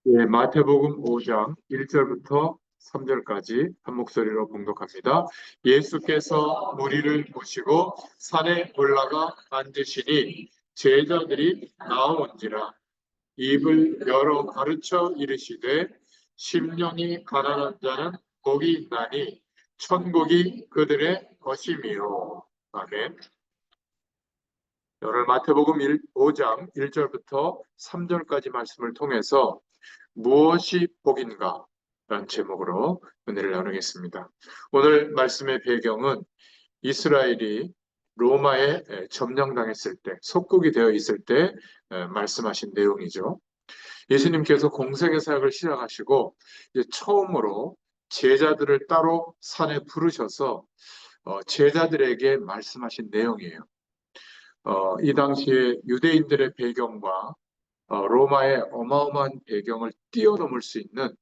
예, 마태복음 5장 1절부터 3절까지 한 목소리로 봉독합니다. 예수께서 무리를 모시고 산에 올라가 앉으시니 제자들이 나온지라 입을 열어 가르쳐 이르시되 심령이 가난한 자는 복이 있나니 천국이 그들의 것이미요. 아멘. 오늘 마태복음 5장 1절부터 3절까지 말씀을 통해서 무엇이 복인가? 라는 제목으로 은혜를 나누겠습니다. 오늘 말씀의 배경은 이스라엘이 로마에 점령당했을 때, 속국이 되어 있을 때 말씀하신 내용이죠. 예수님께서 공생의 사역을 시작하시고 이제 처음으로 제자들을 따로 산에 부르셔서 제자들에게 말씀하신 내용이에요. 이 당시에 유대인들의 배경과 로마의 어마어마한 배경을 뛰어넘을 수 있는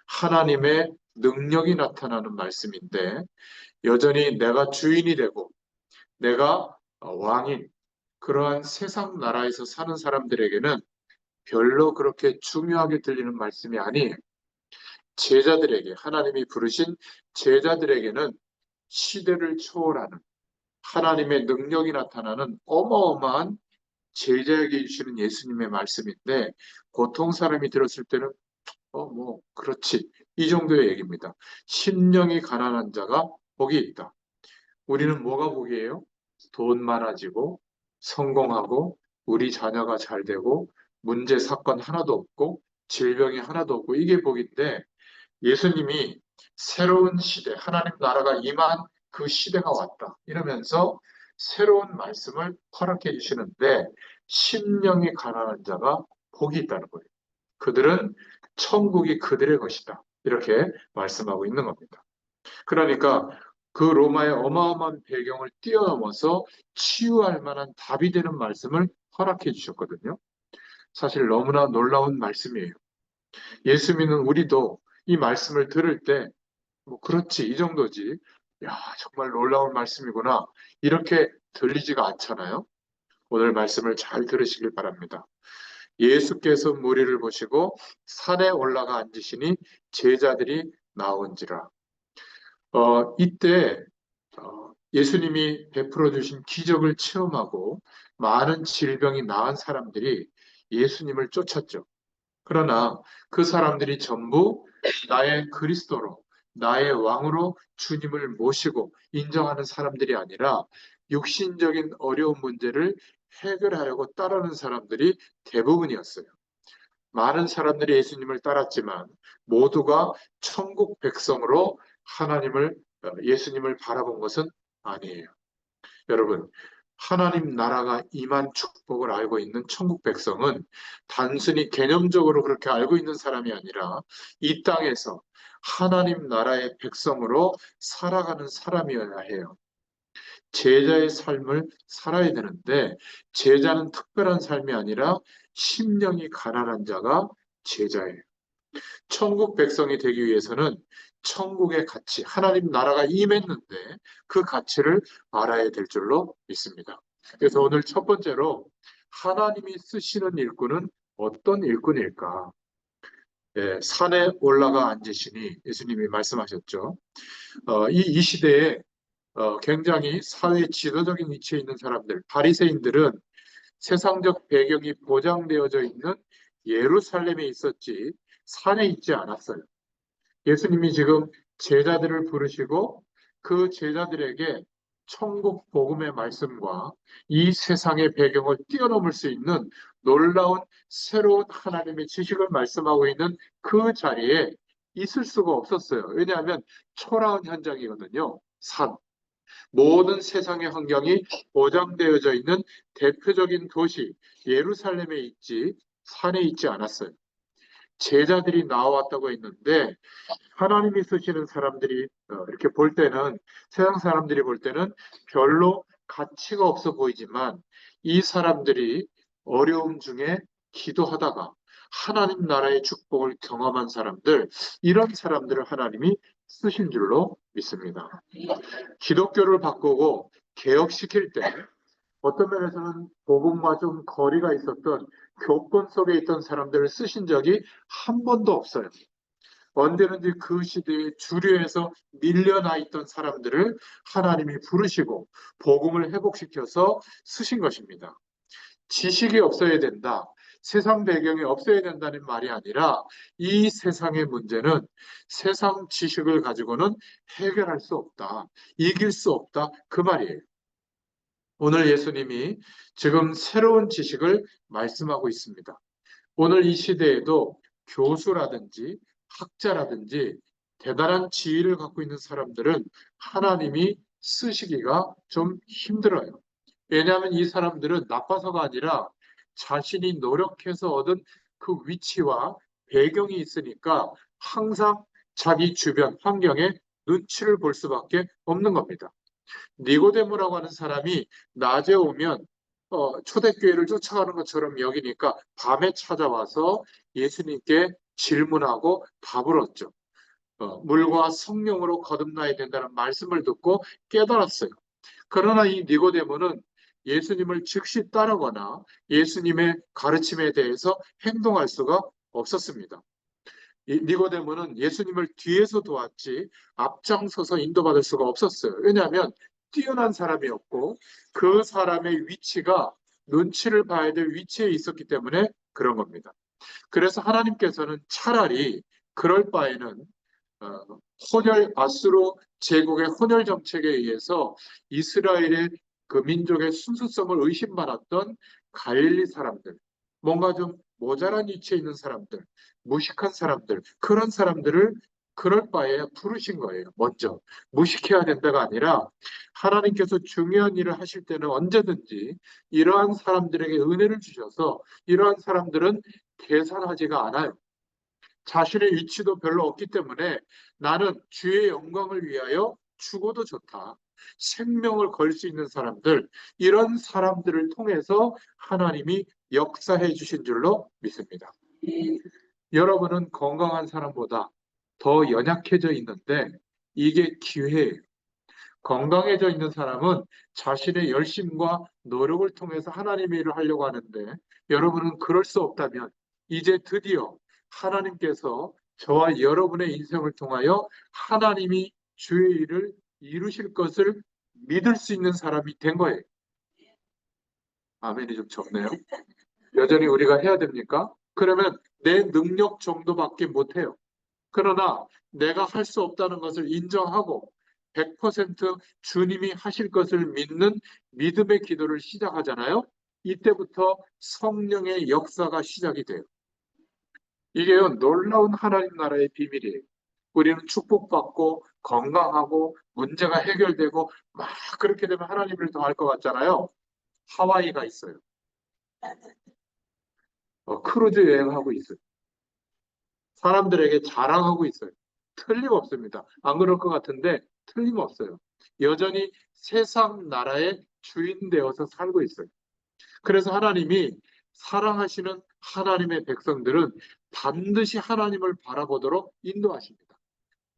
하나님의 능력이 나타나는 말씀인데, 여전히 내가 주인이 되고 내가 왕인 그러한 세상 나라에서 사는 사람들에게는 별로 그렇게 중요하게 들리는 말씀이 아니에요. 제자들에게, 하나님이 부르신 제자들에게는 시대를 초월하는 하나님의 능력이 나타나는 어마어마한 제자에게 주시는 예수님의 말씀인데, 보통 사람이 들었을 때는 그렇지, 이 정도의 얘기입니다. 심령이 가난한 자가 복이 있다. 우리는 뭐가 복이에요? 돈 많아지고 성공하고 우리 자녀가 잘 되고 문제 사건 하나도 없고 질병이 하나도 없고, 이게 복인데, 예수님이 새로운 시대, 하나님 나라가 임한 그 시대가 왔다 이러면서 새로운 말씀을 허락해 주시는데, 심령이 가난한 자가 복이 있다는 거예요. 그들은 천국이 그들의 것이다, 이렇게 말씀하고 있는 겁니다. 그러니까 그 로마의 어마어마한 배경을 뛰어넘어서 치유할 만한 답이 되는 말씀을 허락해 주셨거든요. 사실 너무나 놀라운 말씀이에요. 예수 믿는 우리도 이 말씀을 들을 때 그렇지, 이 정도지, 야, 정말 놀라운 말씀이구나, 이렇게 들리지가 않잖아요. 오늘 말씀을 잘 들으시길 바랍니다. 예수께서 무리를 보시고 산에 올라가 앉으시니 제자들이 나온지라. 이때 예수님이 베풀어 주신 기적을 체험하고 많은 질병이 나은 사람들이 예수님을 쫓았죠. 그러나 그 사람들이 전부 나의 그리스도로, 나의 왕으로 주님을 모시고 인정하는 사람들이 아니라 육신적인 어려운 문제를 해결하려고 따르는 사람들이 대부분이었어요. 많은 사람들이 예수님을 따랐지만 모두가 천국 백성으로 예수님을 바라본 것은 아니에요. 여러분, 하나님 나라가 임한 축복을 알고 있는 천국 백성은 단순히 개념적으로 그렇게 알고 있는 사람이 아니라 이 땅에서 하나님 나라의 백성으로 살아가는 사람이어야 해요. 제자의 삶을 살아야 되는데, 제자는 특별한 삶이 아니라 심령이 가난한 자가 제자예요. 천국 백성이 되기 위해서는 천국의 가치, 하나님 나라가 임했는데 그 가치를 알아야 될 줄로 믿습니다. 그래서 오늘 첫 번째로, 하나님이 쓰시는 일꾼은 어떤 일꾼일까? 산에 올라가 앉으시니 예수님이 말씀하셨죠. 이 시대에 굉장히 사회 지도적인 위치에 있는 사람들, 바리새인들은 세상적 배경이 보장되어져 있는 예루살렘에 있었지 산에 있지 않았어요. 예수님이 지금 제자들을 부르시고 그 제자들에게 천국 복음의 말씀과 이 세상의 배경을 뛰어넘을 수 있는 놀라운 새로운 하나님의 지식을 말씀하고 있는 그 자리에 있을 수가 없었어요. 왜냐하면 초라한 현장이거든요. 산. 모든 세상의 환경이 보장되어져 있는 대표적인 도시 예루살렘에 있지 산에 있지 않았어요. 제자들이 나왔다고 했는데, 하나님이 쓰시는 사람들이 이렇게 볼 때는, 세상 사람들이 볼 때는 별로 가치가 없어 보이지만, 이 사람들이 어려움 중에 기도하다가 하나님 나라의 축복을 경험한 사람들, 이런 사람들을 하나님이 쓰신 줄로 믿습니다. 기독교를 바꾸고 개혁시킬 때 어떤 면에서는 복음과 좀 거리가 있었던 교권 속에 있던 사람들을 쓰신 적이 한 번도 없어요. 언제든지 그 시대에 주류에서 밀려나 있던 사람들을 하나님이 부르시고 복음을 회복시켜서 쓰신 것입니다. 지식이 없어야 된다. 세상 배경이 없어야 된다는 말이 아니라 이 세상의 문제는 세상 지식을 가지고는 해결할 수 없다. 이길 수 없다. 그 말이에요. 오늘 예수님이 지금 새로운 지식을 말씀하고 있습니다. 오늘 이 시대에도 교수라든지 학자라든지 대단한 지위를 갖고 있는 사람들은 하나님이 쓰시기가 좀 힘들어요. 왜냐하면 이 사람들은 나빠서가 아니라 자신이 노력해서 얻은 그 위치와 배경이 있으니까 항상 자기 주변 환경에 눈치를 볼 수밖에 없는 겁니다. 니고데모라고 하는 사람이 낮에 오면 초대교회를 쫓아가는 것처럼 여기니까 밤에 찾아와서 예수님께 질문하고 답을 얻죠. 물과 성령으로 거듭나야 된다는 말씀을 듣고 깨달았어요. 그러나 이 니고데모는 예수님을 즉시 따르거나 예수님의 가르침에 대해서 행동할 수가 없었습니다. 이 니고데모는 예수님을 뒤에서 도왔지 앞장서서 인도받을 수가 없었어요. 왜냐하면 뛰어난 사람이었고 그 사람의 위치가 눈치를 봐야 될 위치에 있었기 때문에 그런 겁니다. 그래서 하나님께서는 차라리 그럴 바에는 어, 혼혈 아수르 제국의 혼혈 정책에 의해서 이스라엘의 그 민족의 순수성을 의심받았던 갈릴리 사람들, 뭔가 좀 모자란 위치에 있는 사람들, 무식한 사람들, 그런 사람들을 그럴 바에 부르신 거예요. 먼저 무식해야 된다가 아니라 하나님께서 중요한 일을 하실 때는 언제든지 이러한 사람들에게 은혜를 주셔서 이러한 사람들은 계산하지가 않아요. 자신의 위치도 별로 없기 때문에 나는 주의 영광을 위하여 죽어도 좋다. 생명을 걸 수 있는 사람들, 이런 사람들을 통해서 하나님이 역사해 주신 줄로 믿습니다. 여러분은 건강한 사람보다 더 연약해져 있는데 이게 기회예요. 건강해져 있는 사람은 자신의 열심과 노력을 통해서 하나님의 일을 하려고 하는데 여러분은 그럴 수 없다면 이제 드디어 하나님께서 저와 여러분의 인생을 통하여 하나님이 주의 일을 이루실 것을 믿을 수 있는 사람이 된 거예요. 아멘이 좀 적네요. 여전히 우리가 해야 됩니까? 그러면 내 능력 정도밖에 못해요. 그러나 내가 할 수 없다는 것을 인정하고 100% 주님이 하실 것을 믿는 믿음의 기도를 시작하잖아요. 이때부터 성령의 역사가 시작이 돼요. 이게요, 놀라운 하나님 나라의 비밀이에요. 우리는 축복받고 건강하고 문제가 해결되고 막 그렇게 되면 하나님을 더 할 것 같잖아요. 하와이가 있어요. 크루즈 여행하고 있어요. 사람들에게 자랑하고 있어요. 틀림없습니다. 안 그럴 것 같은데 틀림없어요. 여전히 세상 나라의 주인 되어서 살고 있어요. 그래서 하나님이 사랑하시는 하나님의 백성들은 반드시 하나님을 바라보도록 인도하십니다.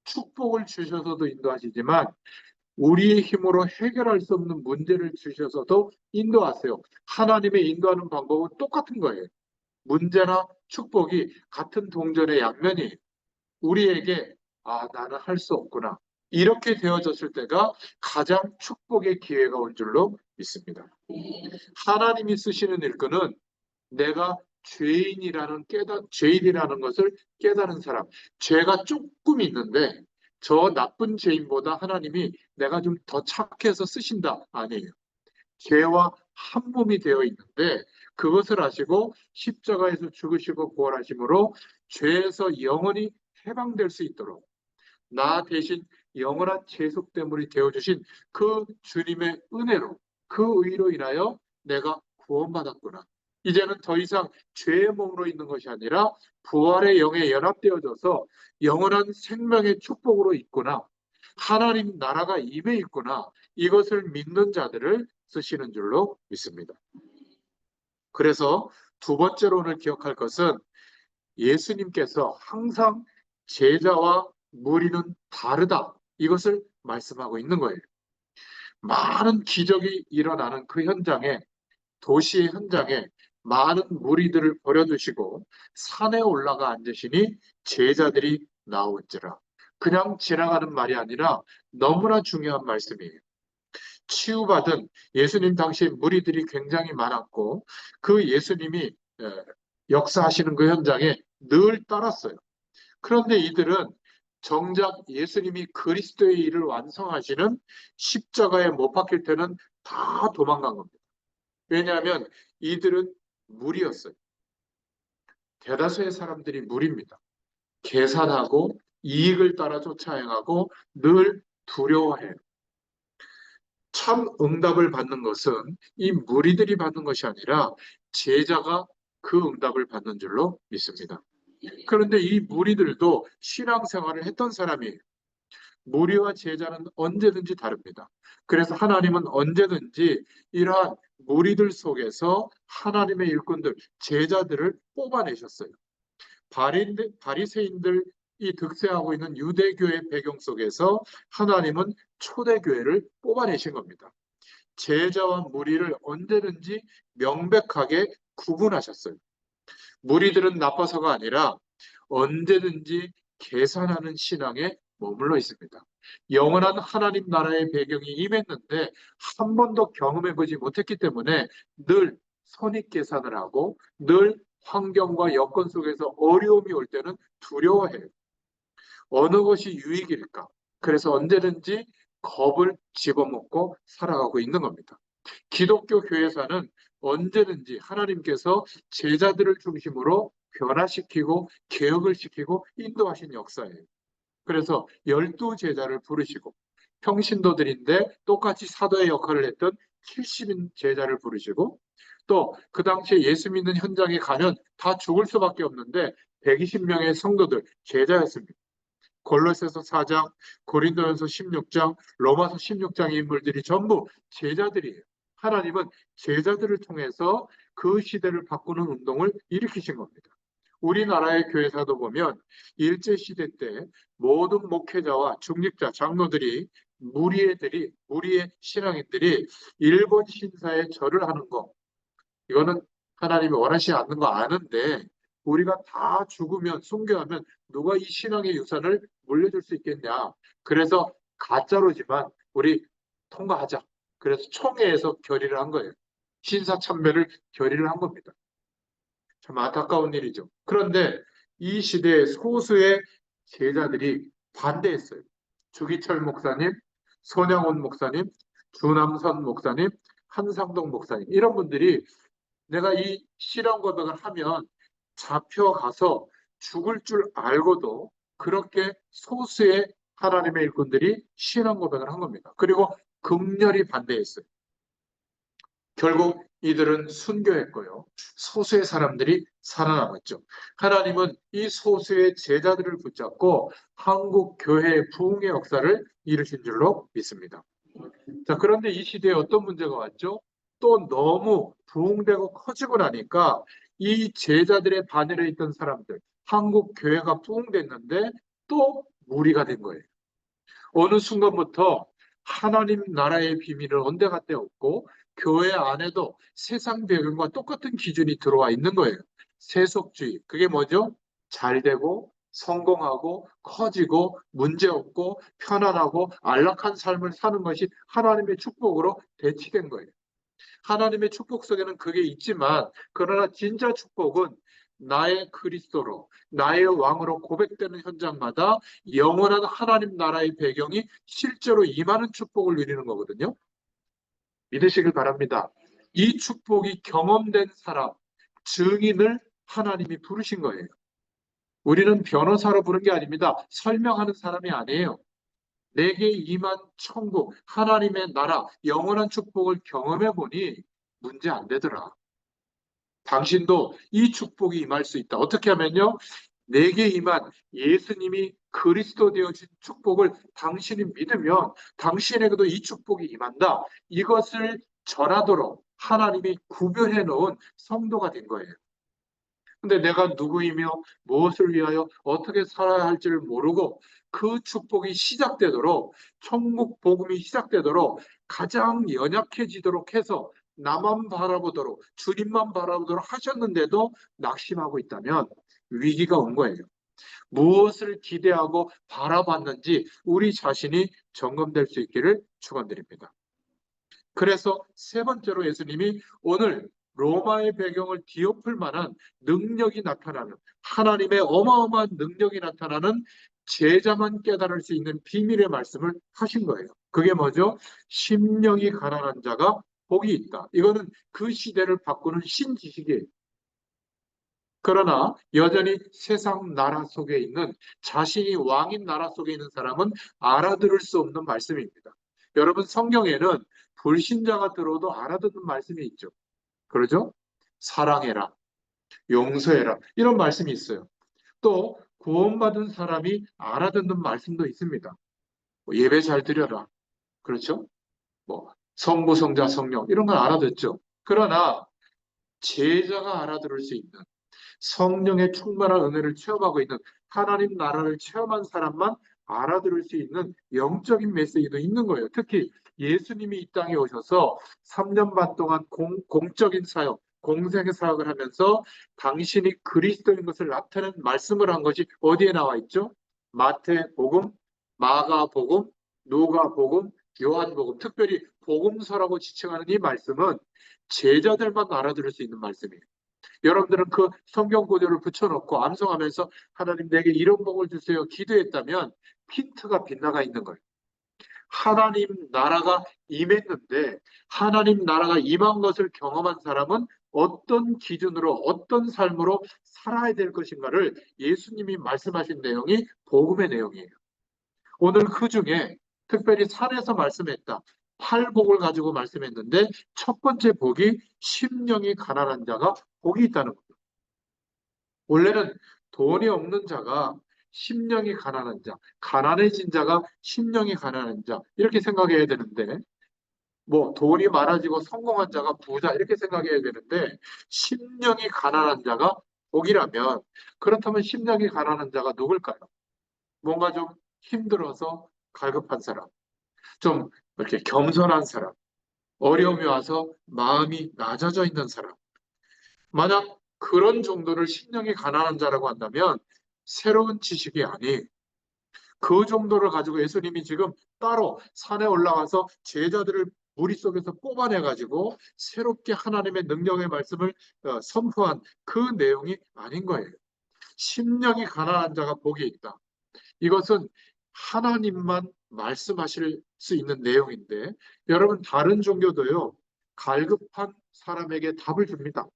축복을 주셔서도 인도하시지만 우리의 힘으로 해결할 수 없는 문제를 주셔서도 인도하세요. 하나님의 인도하는 방법은 똑같은 거예요. 문제나 축복이 같은 동전의 양면이에요. 우리에게 나는 할 수 없구나. 이렇게 되어졌을 때가 가장 축복의 기회가 온 줄로 믿습니다. 하나님이 쓰시는 일꾼은 내가 죄인이라는 것을 깨달은 사람, 죄가 조금 있는데 저 나쁜 죄인보다 하나님이 내가 좀 더 착해서 쓰신다 아니에요. 죄와 한 몸이 되어 있는데 그것을 아시고 십자가에서 죽으시고 부활하심으로 죄에서 영원히 해방될 수 있도록 나 대신 영원한 죄속되물이 되어주신 그 주님의 은혜로 그 의로 인하여 내가 구원받았구나. 이제는 더 이상 죄의 몸으로 있는 것이 아니라 부활의 영에 연합되어져서 영원한 생명의 축복으로 있구나. 하나님 나라가 임해 있구나. 이것을 믿는 자들을 쓰시는 줄로 믿습니다. 그래서 두 번째로 오늘 기억할 것은 예수님께서 항상 제자와 무리는 다르다. 이것을 말씀하고 있는 거예요. 많은 기적이 일어나는 그 현장에, 도시의 현장에 많은 무리들을 버려두시고 산에 올라가 앉으시니 제자들이 나온지라. 그냥 지나가는 말이 아니라 너무나 중요한 말씀이에요. 치유받은 예수님 당시 무리들이 굉장히 많았고 그 예수님이 역사하시는 그 현장에 늘 따랐어요. 그런데 이들은 정작 예수님이 그리스도의 일을 완성하시는 십자가에 못 박힐 때는 다 도망간 겁니다. 왜냐하면 이들은 무리였어요. 대다수의 사람들이 무리입니다. 계산하고 이익을 따라 쫓아 행하고 늘 두려워해요. 참 응답을 받는 것은 이 무리들이 받는 것이 아니라 제자가 그 응답을 받는 줄로 믿습니다. 그런데 이 무리들도 신앙생활을 했던 사람이에요. 무리와 제자는 언제든지 다릅니다. 그래서 하나님은 언제든지 이러한 무리들 속에서 하나님의 일꾼들, 제자들을 뽑아내셨어요. 바리새인들이 득세하고 있는 유대교의 배경 속에서 하나님은 초대교회를 뽑아내신 겁니다. 제자와 무리를 언제든지 명백하게 구분하셨어요. 무리들은 나빠서가 아니라 언제든지 계산하는 신앙에 머물러 있습니다. 영원한 하나님 나라의 배경이 임했는데 한 번도 경험해보지 못했기 때문에 늘 선입계산을 하고 늘 환경과 여건 속에서 어려움이 올 때는 두려워해요. 어느 것이 유익일까? 그래서 언제든지 겁을 집어먹고 살아가고 있는 겁니다. 기독교 교회사는 언제든지 하나님께서 제자들을 중심으로 변화시키고 개혁을 시키고 인도하신 역사예요. 그래서 12제자를 부르시고 평신도들인데 똑같이 사도의 역할을 했던 70인 제자를 부르시고 또 그 당시에 예수 믿는 현장에 가면 다 죽을 수밖에 없는데 120명의 성도들 제자였습니다. 골로새서 4장, 고린도전서 16장, 로마서 16장의 인물들이 전부 제자들이에요. 하나님은 제자들을 통해서 그 시대를 바꾸는 운동을 일으키신 겁니다. 우리나라의 교회사도 보면 일제시대 때 모든 목회자와 중직자, 장로들이 무리의 신앙인들이 일본 신사에 절을 하는 거, 이거는 하나님이 원하시지 않는 거 아는데 우리가 다 죽으면 순교하면 누가 이 신앙의 유산을 물려줄 수 있겠냐. 그래서 가짜로지만 우리 통과하자. 그래서 총회에서 결의를 한 거예요. 신사참배를 결의를 한 겁니다. 참 안타까운 일이죠. 그런데 이 시대에 소수의 제자들이 반대했어요. 주기철 목사님, 손양원 목사님, 주남선 목사님, 한상동 목사님 이런 분들이 내가 이 실험 고백을 하면 잡혀가서 죽을 줄 알고도 그렇게 소수의 하나님의 일꾼들이 신앙 고백을 한 겁니다. 그리고 극렬히 반대했어요. 결국 이들은 순교했고요. 소수의 사람들이 살아남았죠. 하나님은 이 소수의 제자들을 붙잡고 한국 교회의 부흥의 역사를 이루신 줄로 믿습니다. 자, 그런데 이 시대에 어떤 문제가 왔죠? 또 너무 부흥되고 커지고 나니까 이 제자들의 반열에 있던 사람들, 한국 교회가 부흥됐는데 또 무리가 된 거예요. 어느 순간부터 하나님 나라의 비밀을 온데간데 없고 교회 안에도 세상 배경과 똑같은 기준이 들어와 있는 거예요. 세속주의. 그게 뭐죠? 잘 되고 성공하고 커지고 문제없고 편안하고 안락한 삶을 사는 것이 하나님의 축복으로 대치된 거예요. 하나님의 축복 속에는 그게 있지만 그러나 진짜 축복은 나의 그리스도로 나의 왕으로 고백되는 현장마다 영원한 하나님 나라의 배경이 실제로 임하는 축복을 누리는 거거든요. 믿으시길 바랍니다. 이 축복이 경험된 사람, 증인을 하나님이 부르신 거예요. 우리는 변호사로 부른 게 아닙니다. 설명하는 사람이 아니에요. 내게 임한 천국, 하나님의 나라, 영원한 축복을 경험해 보니 문제 안 되더라. 당신도 이 축복이 임할 수 있다. 어떻게 하면요? 내게 임한 예수님이 그리스도 되어진 축복을 당신이 믿으면 당신에게도 이 축복이 임한다. 이것을 전하도록 하나님이 구별해 놓은 성도가 된 거예요. 근데 내가 누구이며 무엇을 위하여 어떻게 살아야 할지를 모르고 그 축복이 시작되도록 천국 복음이 시작되도록 가장 연약해지도록 해서 나만 바라보도록, 주님만 바라보도록 하셨는데도 낙심하고 있다면 위기가 온 거예요. 무엇을 기대하고 바라봤는지 우리 자신이 점검될 수 있기를 축원드립니다. 그래서 세 번째로 예수님이 오늘 로마의 배경을 뒤엎을 만한 능력이 나타나는, 하나님의 어마어마한 능력이 나타나는 제자만 깨달을 수 있는 비밀의 말씀을 하신 거예요. 그게 뭐죠? 심령이 가난한 자가 복이 있다. 이거는 그 시대를 바꾸는 신지식이에요. 그러나 여전히 세상 나라 속에 있는, 자신이 왕인 나라 속에 있는 사람은 알아들을 수 없는 말씀입니다. 여러분, 성경에는 불신자가 들어도 알아듣는 말씀이 있죠. 그러죠? 사랑해라, 용서해라, 이런 말씀이 있어요. 또 구원받은 사람이 알아듣는 말씀도 있습니다. 뭐 예배 잘 드려라, 그렇죠? 뭐 성부, 성자, 성령, 이런 건 알아듣죠. 그러나 제자가 알아들을 수 있는, 성령의 충만한 은혜를 체험하고 있는, 하나님 나라를 체험한 사람만 알아들을 수 있는 영적인 메시지도 있는 거예요. 특히 예수님이 이 땅에 오셔서 3년 반 동안 공적인 사역, 공생의 사역을 하면서 당신이 그리스도인 것을 나타낸 말씀을 한 것이 어디에 나와 있죠? 마태복음, 마가복음, 누가복음, 요한복음, 특별히 복음서라고 지칭하는 이 말씀은 제자들만 알아들을 수 있는 말씀이에요. 여러분들은 그 성경 구절을 붙여놓고 암송하면서 하나님 내게 이런 복을 주세요 기도했다면 힌트가 빗나가 있는 거예요. 하나님 나라가 임했는데, 하나님 나라가 임한 것을 경험한 사람은 어떤 기준으로, 어떤 삶으로 살아야 될 것인가를 예수님이 말씀하신 내용이 복음의 내용이에요. 오늘 그 중에 특별히 산에서 말씀했다, 팔복을 가지고 말씀했는데, 첫 번째 복이 심령이 가난한 자가 복이 있다는 거예요. 원래는 돈이 없는 자가 심령이 가난한 자, 가난해진 자가 심령이 가난한 자, 이렇게 생각해야 되는데, 뭐 돈이 많아지고 성공한 자가 부자, 이렇게 생각해야 되는데, 심령이 가난한 자가 복이라면, 그렇다면 심령이 가난한 자가 누굴까요? 뭔가 좀 힘들어서 갈급한 사람, 좀 이렇게 겸손한 사람, 어려움이 와서 마음이 낮아져 있는 사람. 만약 그런 정도를 심령이 가난한 자라고 한다면 새로운 지식이 아니, 그 정도를 가지고 예수님이 지금 따로 산에 올라가서 제자들을 무리 속에서 뽑아내가지고 새롭게 하나님의 능력의 말씀을 선포한 그 내용이 아닌 거예요. 심령이 가난한 자가 복이 있다. 이것은 하나님만 말씀하실 수 있는 내용인데, 여러분 다른 종교도요, 갈급한 사람에게 답을 줍니다.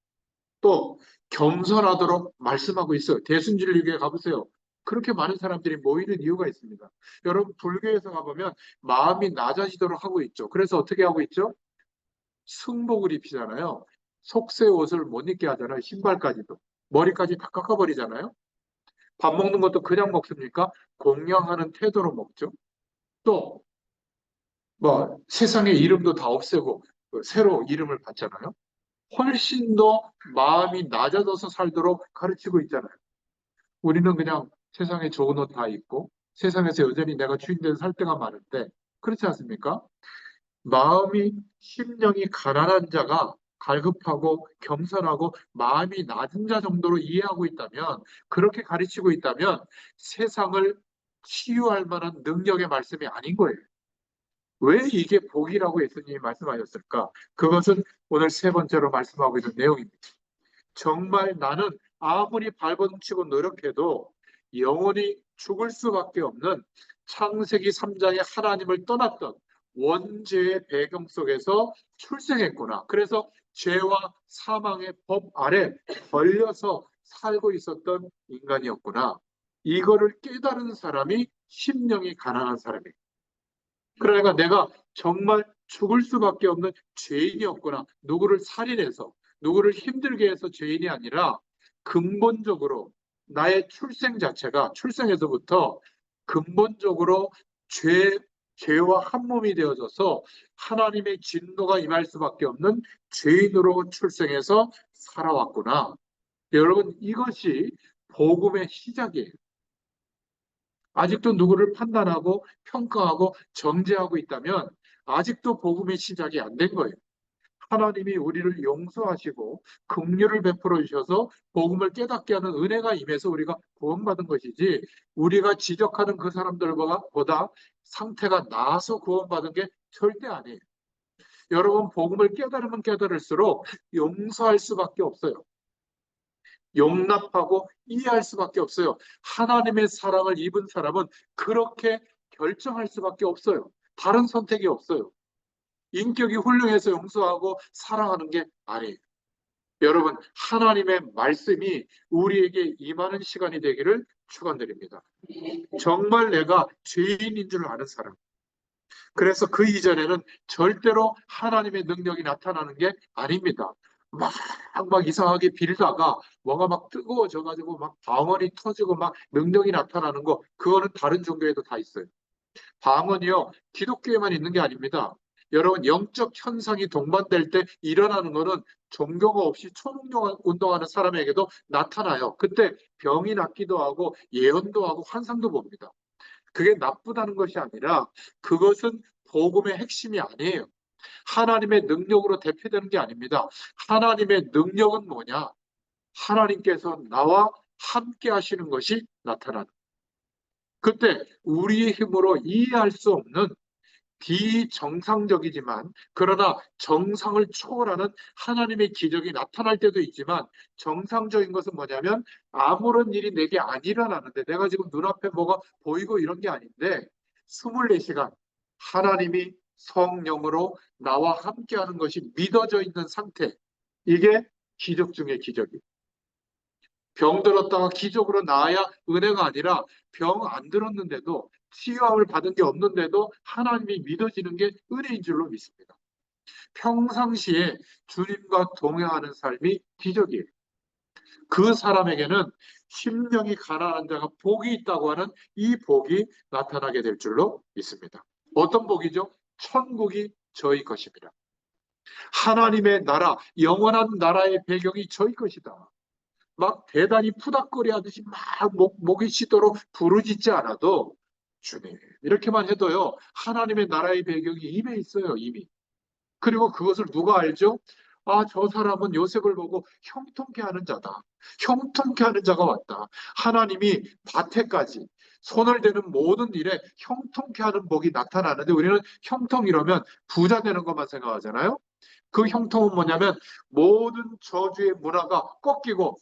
또 겸손하도록 말씀하고 있어요. 대순진리교회 가보세요. 그렇게 많은 사람들이 모이는 이유가 있습니다. 여러분 불교에서 가보면 마음이 낮아지도록 하고 있죠. 그래서 어떻게 하고 있죠? 승복을 입히잖아요. 속세 옷을 못 입게 하잖아요. 신발까지도. 머리까지 다 깎아버리잖아요. 밥 먹는 것도 그냥 먹습니까? 공양하는 태도로 먹죠. 또 뭐 세상의 이름도 다 없애고 새로 이름을 받잖아요. 훨씬 더 마음이 낮아져서 살도록 가르치고 있잖아요. 우리는 그냥 세상에 좋은 옷 다 입고 세상에서 여전히 내가 주인된 살 때가 많은데, 그렇지 않습니까? 마음이, 심령이 가난한 자가 갈급하고 겸손하고 마음이 낮은 자 정도로 이해하고 있다면, 그렇게 가르치고 있다면 세상을 치유할 만한 능력의 말씀이 아닌 거예요. 왜 이게 복이라고 예수님이 말씀하셨을까? 그것은 오늘 세 번째로 말씀하고 있는 내용입니다. 정말 나는 아무리 발버둥치고 노력해도 영원히 죽을 수밖에 없는, 창세기 3장의 하나님을 떠났던 원죄의 배경 속에서 출생했구나. 그래서 죄와 사망의 법 아래 걸려서 살고 있었던 인간이었구나. 이거를 깨달은 사람이 심령이 가난한 사람이에요. 그러니까 내가 정말 죽을 수밖에 없는 죄인이었구나. 누구를 살인해서, 누구를 힘들게 해서 죄인이 아니라 근본적으로 나의 출생 자체가, 출생에서부터 근본적으로 죄와 한 몸이 되어져서 하나님의 진노가 임할 수밖에 없는 죄인으로 출생해서 살아왔구나. 여러분, 이것이 복음의 시작이에요. 아직도 누구를 판단하고 평가하고 정죄하고 있다면 아직도 복음의 시작이 안 된 거예요. 하나님이 우리를 용서하시고 긍휼을 베풀어 주셔서 복음을 깨닫게 하는 은혜가 임해서 우리가 구원받은 것이지, 우리가 지적하는 그 사람들보다 상태가 나아서 구원받은 게 절대 아니에요. 여러분, 복음을 깨달으면 깨달을수록 용서할 수밖에 없어요. 용납하고 이해할 수밖에 없어요. 하나님의 사랑을 입은 사람은 그렇게 결정할 수밖에 없어요. 다른 선택이 없어요. 인격이 훌륭해서 용서하고 사랑하는 게 아니에요. 여러분, 하나님의 말씀이 우리에게 임하는 시간이 되기를 축원드립니다. 정말 내가 죄인인 줄 아는 사람. 그래서 그 이전에는 절대로 하나님의 능력이 나타나는 게 아닙니다. 막 이상하게 빌다가 뭐가 막 뜨거워져가지고 막 방언이 터지고 막 능력이 나타나는 거, 그거는 다른 종교에도 다 있어요. 방언이요, 기독교에만 있는 게 아닙니다. 여러분, 영적 현상이 동반될 때 일어나는 거는 종교가 없이 초능력 운동하는 사람에게도 나타나요. 그때 병이 낫기도 하고 예언도 하고 환상도 봅니다. 그게 나쁘다는 것이 아니라 그것은 복음의 핵심이 아니에요. 하나님의 능력으로 대표되는 게 아닙니다. 하나님의 능력은 뭐냐? 하나님께서 나와 함께 하시는 것이 나타나는. 그때 우리의 힘으로 이해할 수 없는 비정상적이지만, 그러나 정상을 초월하는 하나님의 기적이 나타날 때도 있지만, 정상적인 것은 뭐냐면 아무런 일이 내게 안 일어나는데, 내가 지금 눈앞에 뭐가 보이고 이런 게 아닌데 24시간 하나님이 성령으로 나와 함께하는 것이 믿어져 있는 상태, 이게 기적 중의 기적이에요. 병 들었다가 기적으로 나아야 은혜가 아니라, 병 안 들었는데도 치유함을 받은 게 없는데도 하나님이 믿어지는 게 은혜인 줄로 믿습니다. 평상시에 주님과 동행하는 삶이 기적이에요. 그 사람에게는 심령이 가난한 자가 복이 있다고 하는 이 복이 나타나게 될 줄로 믿습니다. 어떤 복이죠? 천국이 저희 것입니다. 하나님의 나라, 영원한 나라의 배경이 저희 것이다. 막 대단히 푸닥거리 하듯이 막 목이 쉬도록 부르짖지 않아도, 주님 이렇게만 해도요, 하나님의 나라의 배경이 임해 있어요, 이미. 그리고 그것을 누가 알죠? 아, 저 사람은 요셉을 보고 형통케 하는 자다. 형통케 하는 자가 왔다. 하나님이 밭에까지 손을 대는 모든 일에 형통케 하는 복이 나타나는데, 우리는 형통 이러면 부자 되는 것만 생각하잖아요. 그 형통은 뭐냐면 모든 저주의 문화가 꺾이고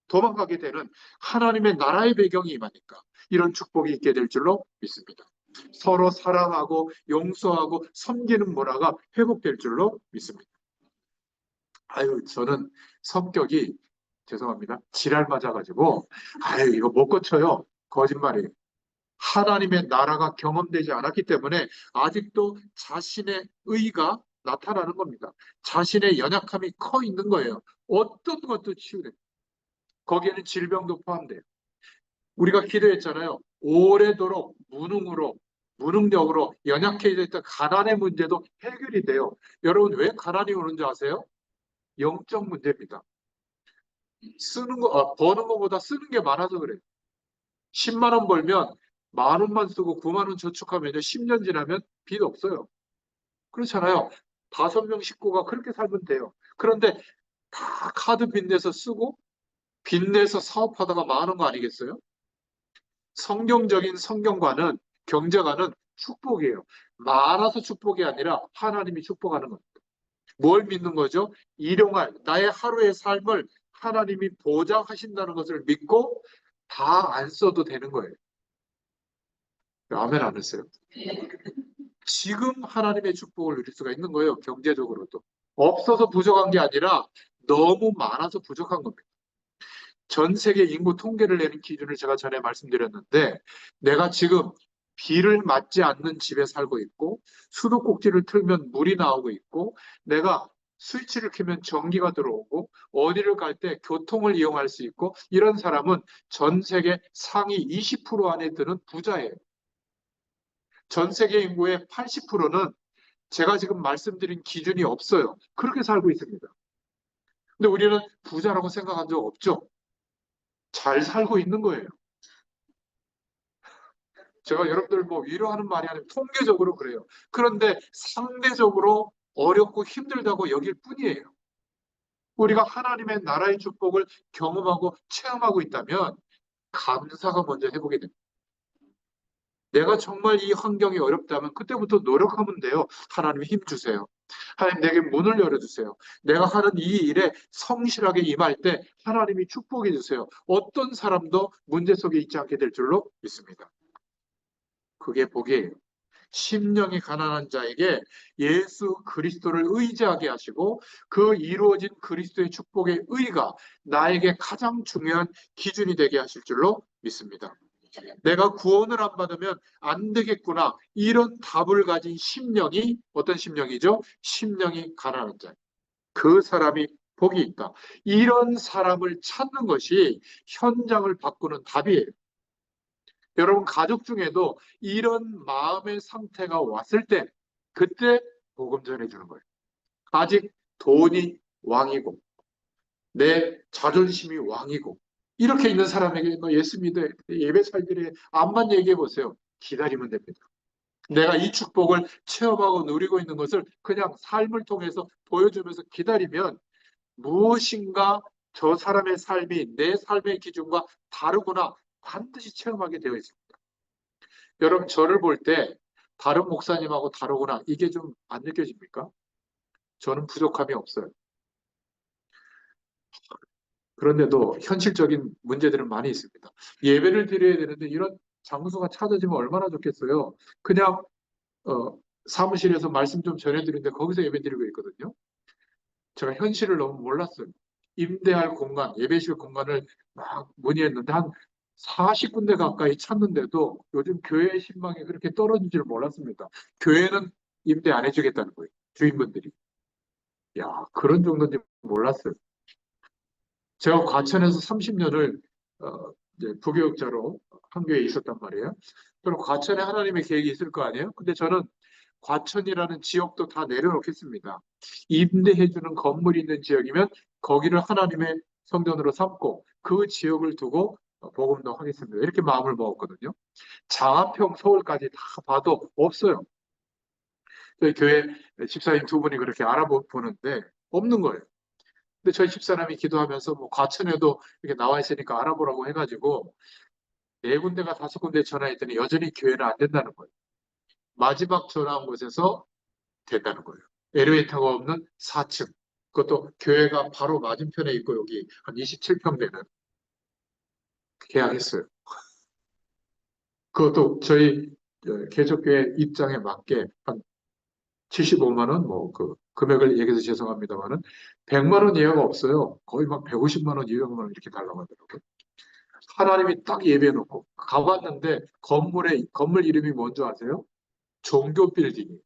도망가게 되는 하나님의 나라의 배경이 임하니까 이런 축복이 있게 될 줄로 믿습니다. 서로 사랑하고 용서하고 섬기는 문화가 회복될 줄로 믿습니다. 아유, 저는 성격이, 죄송합니다, 지랄 맞아가지고 아유 이거 못 고쳐요. 거짓말이에요. 하나님의 나라가 경험되지 않았기 때문에 아직도 자신의 의가 나타나는 겁니다. 자신의 연약함이 커 있는 거예요. 어떤 것도 치유돼요. 거기에는 질병도 포함돼요. 우리가 기도했잖아요. 오래도록 무능력으로 연약해져 있던 가난의 문제도 해결이 돼요. 여러분, 왜 가난이 오는지 아세요? 영적 문제입니다. 버는 것보다 쓰는 게 많아서 그래요. 10만 원 벌면 만 원만 쓰고 9만 원 저축하면 10년 지나면 빚 없어요. 그렇잖아요. 5명 식구가 그렇게 살면 돼요. 그런데 다 카드 빚내서 쓰고 빚내서 사업하다가 망하는 거 아니겠어요? 성경적인 성경과는, 경제관은 축복이에요. 많아서 축복이 아니라 하나님이 축복하는 겁니다. 뭘 믿는 거죠? 일용할 나의 하루의 삶을 하나님이 보장하신다는 것을 믿고 다 안 써도 되는 거예요. 아멘 안 했어요? 지금 하나님의 축복을 누릴 수가 있는 거예요. 경제적으로도. 없어서 부족한 게 아니라 너무 많아서 부족한 겁니다. 전 세계 인구 통계를 내는 기준을 제가 전에 말씀드렸는데, 내가 지금 비를 맞지 않는 집에 살고 있고, 수도꼭지를 틀면 물이 나오고 있고, 내가 스위치를 켜면 전기가 들어오고, 어디를 갈 때 교통을 이용할 수 있고, 이런 사람은 전 세계 상위 20% 안에 드는 부자예요. 전 세계 인구의 80%는 제가 지금 말씀드린 기준이 없어요. 그렇게 살고 있습니다. 근데 우리는 부자라고 생각한 적 없죠? 잘 살고 있는 거예요. 제가 여러분들 뭐 위로하는 말이 아니라 통계적으로 그래요. 그런데 상대적으로 어렵고 힘들다고 여길 뿐이에요. 우리가 하나님의 나라의 축복을 경험하고 체험하고 있다면 감사가 먼저 해보게 됩니다. 내가 정말 이 환경이 어렵다면 그때부터 노력하면 돼요. 하나님 힘 주세요. 하나님 내게 문을 열어주세요. 내가 하는 이 일에 성실하게 임할 때 하나님이 축복해 주세요. 어떤 사람도 문제 속에 있지 않게 될 줄로 믿습니다. 그게 복이에요. 심령이 가난한 자에게 예수 그리스도를 의지하게 하시고 그 이루어진 그리스도의 축복의 의가 나에게 가장 중요한 기준이 되게 하실 줄로 믿습니다. 내가 구원을 안 받으면 안 되겠구나. 이런 답을 가진 심령이 어떤 심령이죠? 심령이 가난한 자. 그 사람이 복이 있다. 이런 사람을 찾는 것이 현장을 바꾸는 답이에요. 여러분 가족 중에도 이런 마음의 상태가 왔을 때 그때 복음 전해주는 거예요. 아직 돈이 왕이고 내 자존심이 왕이고 이렇게 있는 사람에게 너 예수 믿어 예배 살들이 암만 얘기해 보세요. 기다리면 됩니다. 내가 이 축복을 체험하고 누리고 있는 것을 그냥 삶을 통해서 보여주면서 기다리면 무엇인가 저 사람의 삶이 내 삶의 기준과 다르구나 반드시 체험하게 되어 있습니다. 여러분 저를 볼 때 다른 목사님하고 다르구나 이게 좀 안 느껴집니까? 저는 부족함이 없어요. 그런데도 현실적인 문제들은 많이 있습니다. 예배를 드려야 되는데 이런 장소가 찾아지면 얼마나 좋겠어요. 그냥 사무실에서 말씀 좀 전해드리는데 거기서 예배 드리고 있거든요. 제가 현실을 너무 몰랐어요. 임대할 공간, 예배실 공간을 막 문의했는데 한 40군데 가까이 찾는데도 요즘 교회 신망이 그렇게 떨어진 줄 몰랐습니다. 교회는 임대 안 해주겠다는 거예요. 주인분들이. 야, 그런 정도인지 몰랐어요. 제가 과천에서 30년을 이제 부교육자로 한교에 있었단 말이에요. 그럼 과천에 하나님의 계획이 있을 거 아니에요? 근데 저는 과천이라는 지역도 다 내려놓겠습니다. 임대해주는 건물이 있는 지역이면 거기를 하나님의 성전으로 삼고 그 지역을 두고 복음도 하겠습니다. 이렇게 마음을 먹었거든요. 장안평 서울까지 다 봐도 없어요. 저희 교회 집사님 두 분이 그렇게 알아보는데 없는 거예요. 근데 저희 집사람이 기도하면서 뭐 과천에도 이렇게 나와 있으니까 알아보라고 해가지고 네 군데가 다섯 군데 전화했더니 여전히 교회는 안 된다는 거예요. 마지막 전화한 곳에서 된다는 거예요. 엘리베이터가 없는 4층. 그것도 교회가 바로 맞은편에 있고 여기 한 27평 되는 계약했어요. 그것도 저희 개척교회 입장에 맞게 한 75만 원, 뭐 그 금액을 얘기해서 죄송합니다만은 100만 원 이하가 없어요. 거의 막 150만 원, 200만 원 이렇게 달라고 하더라고요. 하나님이 딱 예배해놓고 가봤는데 건물 이름이 뭔지 아세요? 종교 빌딩이.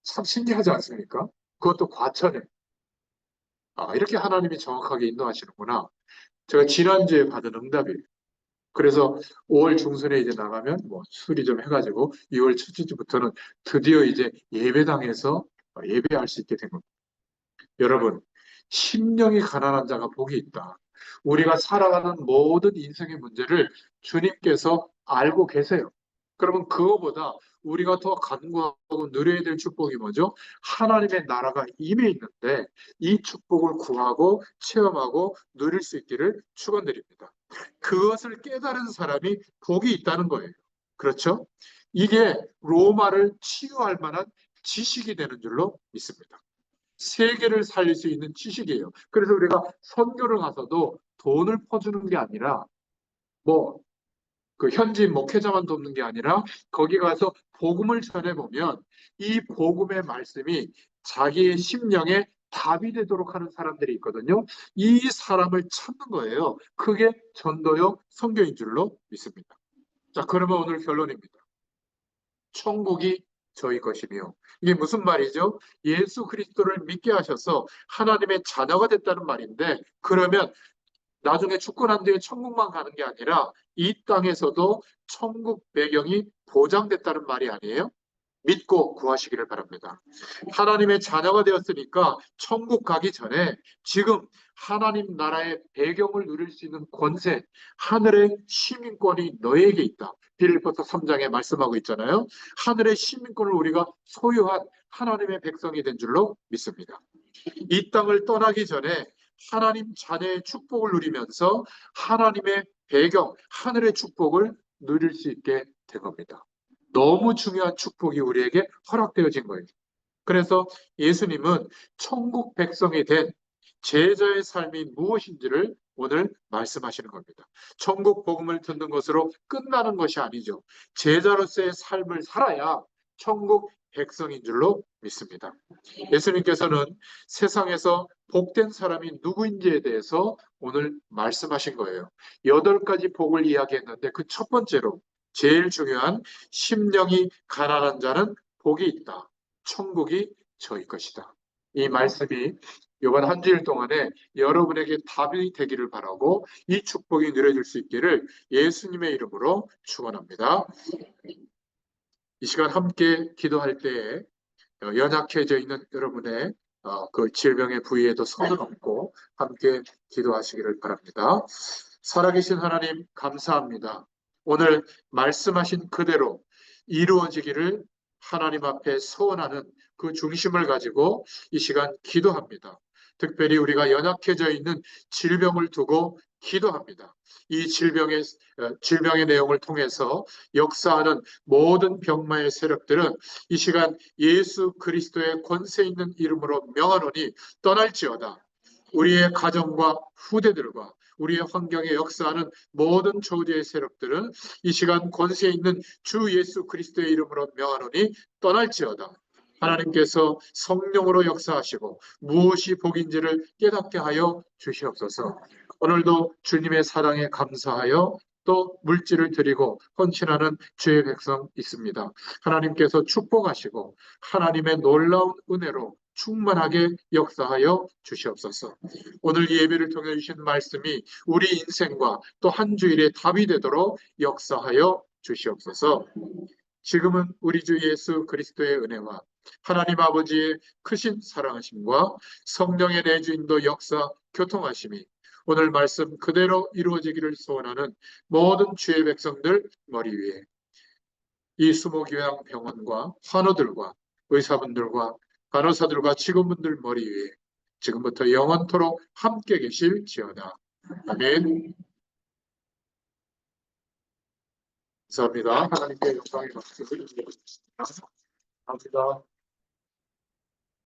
참 신기하지 않습니까? 그것도 과천에. 아, 이렇게 하나님이 정확하게 인도하시는구나. 제가 지난주에 받은 응답이에요. 그래서 5월 중순에 이제 나가면 뭐 수리 좀 해가지고 6월 첫째 주부터는 드디어 이제 예배당에서 예배할 수 있게 된 겁니다. 여러분, 심령이 가난한 자가 복이 있다. 우리가 살아가는 모든 인생의 문제를 주님께서 알고 계세요. 그러면 그거보다 우리가 더 간구하고 누려야 될 축복이 뭐죠? 하나님의 나라가 임해 있는데 이 축복을 구하고 체험하고 누릴 수 있기를 축원드립니다. 그것을 깨달은 사람이 복이 있다는 거예요. 그렇죠? 이게 로마를 치유할 만한 지식이 되는 줄로 믿습니다. 세계를 살릴 수 있는 지식이에요. 그래서 우리가 선교를 가서도 돈을 퍼주는 게 아니라 뭐 그 현지 목회자만 돕는 게 아니라 거기 가서 복음을 전해보면 이 복음의 말씀이 자기의 심령에 답이 되도록 하는 사람들이 있거든요. 이 사람을 찾는 거예요. 그게 전도요 선교인 줄로 믿습니다. 자, 그러면 오늘 결론입니다. 천국이 저희 것이며 이게 무슨 말이죠? 예수 그리스도를 믿게 하셔서 하나님의 자녀가 됐다는 말인데 그러면 나중에 죽고 난 뒤에 천국만 가는 게 아니라 이 땅에서도 천국 배경이 보장됐다는 말이 아니에요? 믿고 구하시기를 바랍니다. 하나님의 자녀가 되었으니까 천국 가기 전에 지금 하나님 나라의 배경을 누릴 수 있는 권세, 하늘의 시민권이 너에게 있다. 빌립보서 3장에 말씀하고 있잖아요. 하늘의 시민권을 우리가 소유한 하나님의 백성이 된 줄로 믿습니다. 이 땅을 떠나기 전에 하나님 자녀의 축복을 누리면서 하나님의 배경, 하늘의 축복을 누릴 수 있게 된 겁니다. 너무 중요한 축복이 우리에게 허락되어진 거예요. 그래서 예수님은 천국 백성이 된 제자의 삶이 무엇인지를 오늘 말씀하시는 겁니다. 천국 복음을 듣는 것으로 끝나는 것이 아니죠. 제자로서의 삶을 살아야 천국 백성인 줄로 믿습니다. 예수님께서는 세상에서 복된 사람이 누구인지에 대해서 오늘 말씀하신 거예요. 8가지 복을 이야기했는데 그 첫 번째로 제일 중요한 심령이 가난한 자는 복이 있다. 천국이 저희 것이다. 이 말씀이 이번 한 주일 동안에 여러분에게 답이 되기를 바라고 이 축복이 누려질 수 있기를 예수님의 이름으로 축원합니다. 이 시간 함께 기도할 때에 연약해져 있는 여러분의 그 질병의 부위에도 손을 얹고 함께 기도하시기를 바랍니다. 살아계신 하나님 감사합니다. 오늘 말씀하신 그대로 이루어지기를 하나님 앞에 소원하는 그 중심을 가지고 이 시간 기도합니다. 특별히 우리가 연약해져 있는 질병을 두고 기도합니다. 이 질병의 내용을 통해서 역사하는 모든 병마의 세력들은 이 시간 예수 그리스도의 권세 있는 이름으로 명하노니 떠날지어다. 우리의 가정과 후대들과 우리의 환경에 역사하는 모든 저주의 세력들은 이 시간 권세 있는 주 예수 그리스도의 이름으로 명하노니 떠날지어다. 하나님께서 성령으로 역사하시고 무엇이 복인지를 깨닫게 하여 주시옵소서. 오늘도 주님의 사랑에 감사하여 또 물질을 드리고 헌신하는 주의 백성 있습니다. 하나님께서 축복하시고 하나님의 놀라운 은혜로 충만하게 역사하여 주시옵소서. 오늘 예배를 통해 주신 말씀이 우리 인생과 또 한 주일의 답이 되도록 역사하여 주시옵소서. 지금은 우리 주 예수 그리스도의 은혜와 하나님 아버지의 크신 사랑하심과 성령의 내주인도 역사 교통하심이 오늘 말씀 그대로 이루어지기를 소원하는 모든 주의 백성들 머리 위에 이 수목요양병원과 환우들과 의사분들과 간호사들과 직원분들 머리 위에 지금부터 영원토록 함께 계실지어다. 아멘. 감사합니다. 하나님께 영광의 박수를 드리겠습니다. 감사합니다.